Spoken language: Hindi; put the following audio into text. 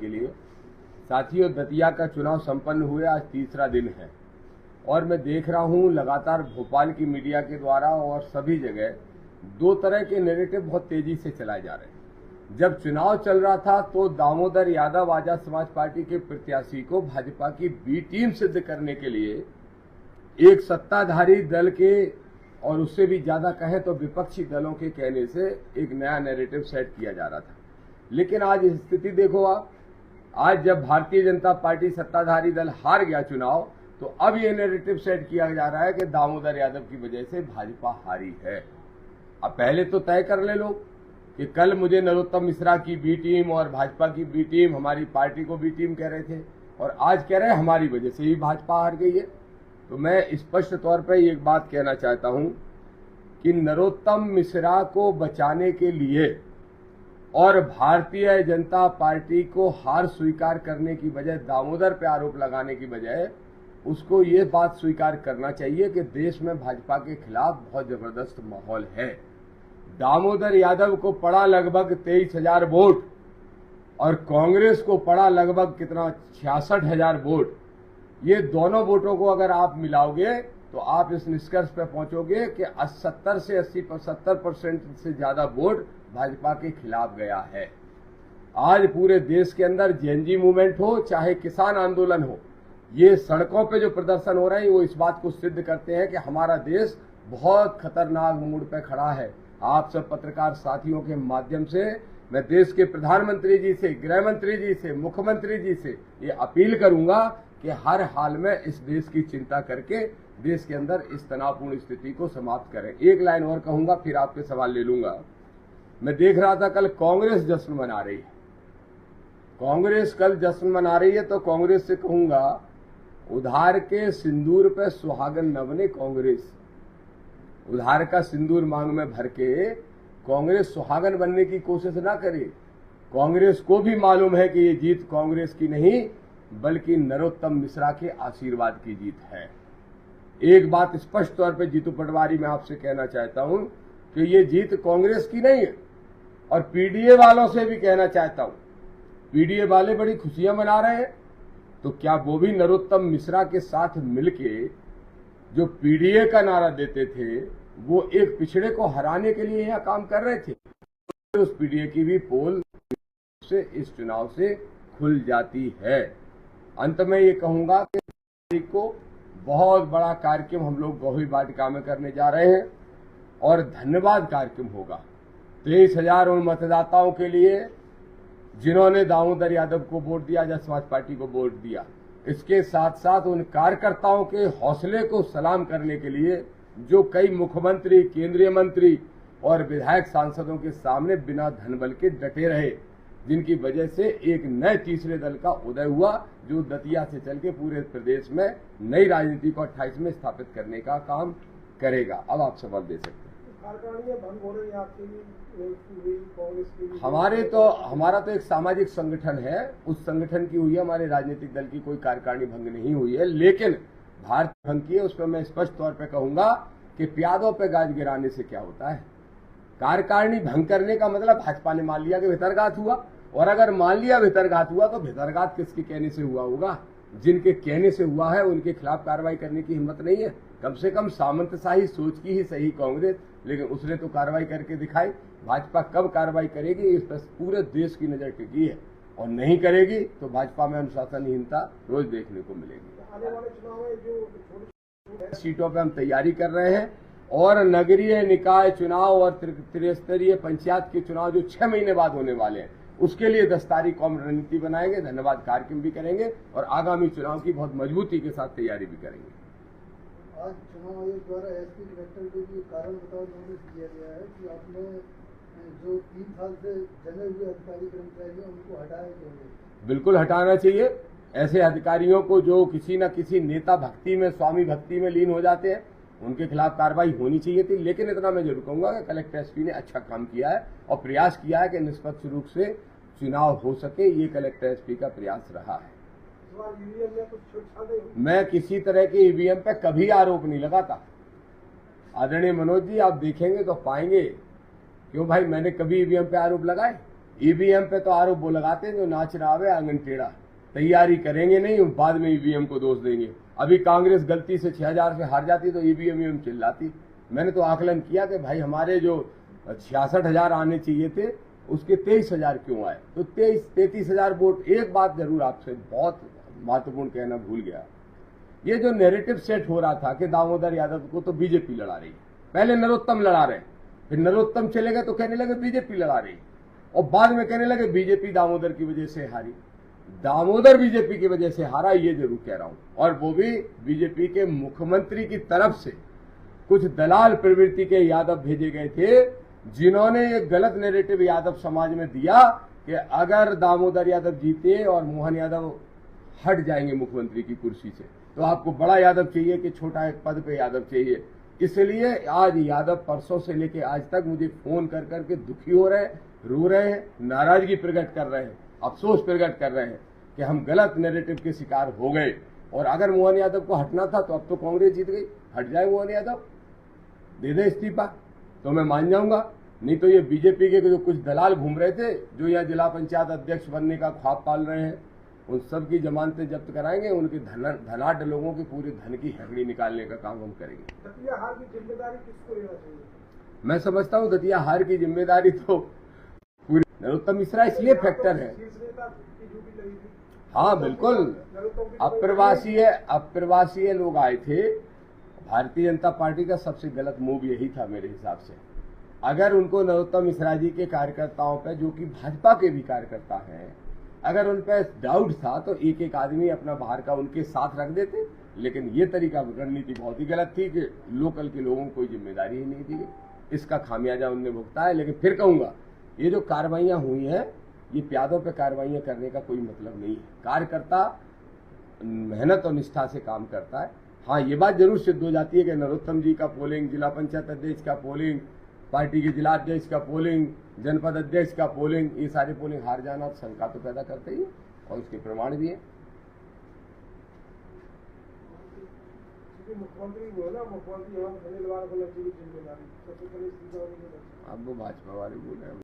के लिए। साथियों, दतिया का चुनाव संपन्न हुए आज तीसरा दिन है और मैं देख रहा हूं लगातार भोपाल की मीडिया के द्वारा और सभी जगह दो तरह के नैरेटिव बहुत तेजी से चलाए जा रहे हैं। जब चुनाव चल रहा था तो दामोदर यादव आजाद समाज पार्टी के प्रत्याशी को भाजपा की बी टीम सिद्ध करने के लिए एक सत्ताधारी दल के और उससे भी ज्यादा कहें तो विपक्षी दलों के कहने से एक नया नैरेटिव सेट किया जा रहा था। लेकिन आज स्थिति देखो आप, आज जब भारतीय जनता पार्टी सत्ताधारी दल हार गया चुनाव, तो अब ये नैरेटिव सेट किया जा रहा है कि दामोदर यादव की वजह से भाजपा हारी है। अब पहले तो तय कर ले लोग कि कल मुझे नरोत्तम मिश्रा की बी टीम और भाजपा की बी टीम, हमारी पार्टी को बी टीम कह रहे थे और आज कह रहे हैं हमारी वजह से ही भाजपा हार गई है। तो मैं स्पष्ट तौर पर एक बात कहना चाहता हूं कि नरोत्तम मिश्रा को बचाने के लिए और भारतीय जनता पार्टी को हार स्वीकार करने की बजाय दामोदर पे आरोप लगाने की बजाय उसको ये बात स्वीकार करना चाहिए कि देश में भाजपा के खिलाफ बहुत जबरदस्त माहौल है। दामोदर यादव को पड़ा लगभग 23,000 वोट और कांग्रेस को पड़ा लगभग कितना 66,000 वोट। ये दोनों वोटों को अगर आप मिलाओगे तो आप इस निष्कर्ष पर पहुंचोगे कि 70 से 70% से ज्यादा वोट भाजपा के खिलाफ गया है। आज पूरे देश के अंदर जेएनजी मूवमेंट हो चाहे किसान आंदोलन हो, ये सड़कों पे जो प्रदर्शन हो रहे हैं वो इस बात को सिद्ध करते हैं कि हमारा देश बहुत खतरनाक मोड़ पे खड़ा है। आप सब पत्रकार साथियों के माध्यम से मैं देश के प्रधानमंत्री जी से, गृह मंत्री जी से, मुख्यमंत्री जी से ये अपील करूंगा कि हर हाल में इस देश की चिंता करके देश के अंदर इस तनावपूर्ण स्थिति को समाप्त करें। एक लाइन और कहूंगा फिर आपके सवाल ले लूंगा। मैं देख रहा था कल कांग्रेस जश्न मना रही है, कांग्रेस कल जश्न मना रही है, तो कांग्रेस से कहूंगा उधार के सिंदूर पे सुहागन न बने कांग्रेस। उधार का सिंदूर मांग में भर के कांग्रेस सुहागन बनने की कोशिश ना करे। कांग्रेस को भी मालूम है कि ये जीत कांग्रेस की नहीं बल्कि नरोत्तम मिश्रा के आशीर्वाद की जीत है। एक बात स्पष्ट तौर पे जीतू पटवारी मैं आपसे कहना चाहता हूं कि ये जीत कांग्रेस की नहीं है और पीडीए वालों से भी कहना चाहता हूं, पीडीए वाले बड़ी खुशियां मना रहे हैं, तो क्या वो भी नरोत्तम मिश्रा के साथ मिलके जो पीडीए का नारा देते थे वो एक पिछड़े को हराने के लिए यह काम कर रहे थे? उस पीडीए की भी पोल से इस चुनाव से खुल जाती है। अंत में ये कहूंगा कि को बहुत बड़ा कार्यक्रम हम लोग गौही वाटिका में करने जा रहे हैं और धन्यवाद कार्यक्रम होगा 23,000 उन मतदाताओं के लिए जिन्होंने दामोदर यादव को वोट दिया, आजाद समाज पार्टी को वोट दिया। इसके साथ साथ उन कार्यकर्ताओं के हौसले को सलाम करने के लिए जो कई मुख्यमंत्री, केंद्रीय मंत्री और विधायक सांसदों के सामने बिना धनबल के डटे रहे, जिनकी वजह से एक नए तीसरे दल का उदय हुआ जो दतिया से चल के पूरे प्रदेश में नई राजनीति को 28 में स्थापित करने का काम करेगा। अब आप सवाल दे सकते हैं। हमारा तो एक सामाजिक संगठन है, उस संगठन की हुई है, हमारे राजनीतिक दल की कोई कार्यकारिणी भंग नहीं हुई है। लेकिन भारत भंग की है, उस पर मैं स्पष्ट तौर पर कहूंगा कि प्यादों पर गाज गिराने से क्या होता है। कार्यकारिणी भंग करने का मतलब भाजपा ने मान लिया कि भितरघात हुआ, और अगर मान लिया भितरघात हुआ तो भितरघात किसके कहने से हुआ होगा? जिनके कहने से हुआ है उनके खिलाफ कार्रवाई करने की हिम्मत नहीं है। कम से कम सामंतशाही सोच की ही सही कांग्रेस, लेकिन उसने तो कार्रवाई करके दिखाई। भाजपा कब कार्रवाई करेगी इस पर पूरे देश की नजर टिकी है और नहीं करेगी तो भाजपा में अनुशासनहीनता रोज देखने को मिलेगी। आने वाले चुनाव में जो सीटों पर हम तैयारी कर रहे हैं और नगरीय निकाय चुनाव और त्रिस्तरीय पंचायत के चुनाव जो 6 महीने बाद होने वाले हैं उसके लिए 10 तारीख को हम रणनीति बनाएंगे, धन्यवाद कार्यक्रम भी करेंगे और आगामी चुनाव की बहुत मजबूती के साथ तैयारी भी करेंगे। आज चुनाव आयोग द्वारा एसपी कलेक्टर को भी कारण बताओ नोटिस दिया गया है कि आपने जो 3 साल से जमे हुए अधिकारी कर्मचारी हैं उनको हटाया क्यों? बिल्कुल हटाना चाहिए। ऐसे अधिकारियों को जो किसी न किसी नेता भक्ति में, स्वामी भक्ति में लीन हो जाते हैं, उनके खिलाफ कार्रवाई होनी चाहिए थी। लेकिन इतना मैं जरूर कहूंगा कि कलेक्टर एसपी ने अच्छा काम किया है और प्रयास किया है कि निष्पक्ष रूप से चुनाव हो सके, ये कलेक्टर एसपी का प्रयास रहा है। मैं किसी तरह के ईवीएम पे कभी आरोप नहीं लगाता। आदरणीय मनोज जी, आप देखेंगे तो पाएंगे। क्यों भाई, मैंने कभी ईवीएम पे आरोप लगाए? ईवीएम पे तो आरोप वो लगाते हैं जो नाच रहा है आंगन टेढ़ा, तैयारी करेंगे नहीं, बाद में ईवीएम को दोष देंगे। अभी कांग्रेस गलती से 6000 से हार जाती तो ईवीएम चिल्लाती। मैंने तो आकलन किया कि भाई हमारे जो 66,000 आने चाहिए थे उसके 23,000 क्यों आए, तो 33,000 वोट। एक बात जरूर आपसे बहुत महत्वपूर्ण कहना भूल गया, ये जो नैरेटिव सेट हो रहा था कि दामोदर यादव को तो बीजेपी लड़ा रही है, पहले नरोत्तम लड़ा रहे, फिर नरोत्तम चले गए तो कहने लगे बीजेपी लड़ा रही, और बाद में कहने लगे बीजेपी दामोदर की वजह से हारी। दामोदर बीजेपी की वजह से हारा, ये जरूर कह रहा हूं, और वो भी बीजेपी के मुख्यमंत्री की तरफ से कुछ दलाल प्रवृत्ति के यादव भेजे गए थे, जिन्होंने एक गलत नैरेटिव यादव समाज में दिया कि अगर दामोदर यादव जीते और मोहन यादव हट जाएंगे मुख्यमंत्री की कुर्सी से तो आपको बड़ा यादव चाहिए कि छोटा एक पद पे यादव चाहिए। इसलिए आज यादव परसों से लेके आज तक मुझे फोन कर करके दुखी हो रहे हैं, रो रहे हैं, नाराजगी प्रकट कर रहे हैं, अफसोस प्रकट कर रहे हैं कि हम गलत नैरेटिव के शिकार हो गए। और अगर मोहन यादव को हटना था तो अब तो कांग्रेस जीत गई, हट जाए मोहन यादव, दे दे इस्तीफा तो मैं मान जाऊंगा। नहीं तो ये बीजेपी के जो कुछ दलाल घूम रहे थे, जो यहाँ जिला पंचायत अध्यक्ष बनने का ख्वाब पाल रहे हैं, उन सब की जमानतें जब्त कराएंगे, उनके धनाढ़ लोगों की पूरे धन की हैकड़ी निकालने का काम हम करेंगे। दतिया हार की जिम्मेदारी किसको लेना चाहिए? मैं समझता हूँ दतिया हार की जिम्मेदारी तो पूरी नरोत्तम मिश्रा इसलिए फैक्टर है। हाँ बिल्कुल, अप्रवासीय लोग आए थे। भारतीय जनता पार्टी का सबसे गलत मूव यही था मेरे हिसाब से। अगर उनको नरोत्तम मिश्रा जी के कार्यकर्ताओं पे, जो कि भाजपा के भी कार्यकर्ता हैं, अगर उन पे डाउट था तो एक एक आदमी अपना बाहर का उनके साथ रख देते। लेकिन ये तरीका, रणनीति बहुत ही गलत थी कि लोकल के लोगों को कोई जिम्मेदारी ही नहीं दी गई। इसका खामियाजा उनने भुगता है। लेकिन फिर कहूंगा, ये जो कार्रवाइयां हुई हैं, ये प्यादों पे कार्रवाइयां करने का कोई मतलब नहीं है। कार्यकर्ता मेहनत और निष्ठा से काम करता है। हाँ, ये बात जरूर सिद्ध हो जाती है कि नरोत्तम जी का पोलिंग, जिला पंचायत अध्यक्ष का पोलिंग, पार्टी के जिला अध्यक्ष का पोलिंग, जनपद अध्यक्ष का पोलिंग, ये सारे पोलिंग हार जाना शंका तो पैदा करते ही, और इसके प्रमाण भी है। मुख्यमंत्री बोला, मुख्यमंत्री यहाँ जिम्मेदारी अब वो भाजपा वाले बोल रहे हैं।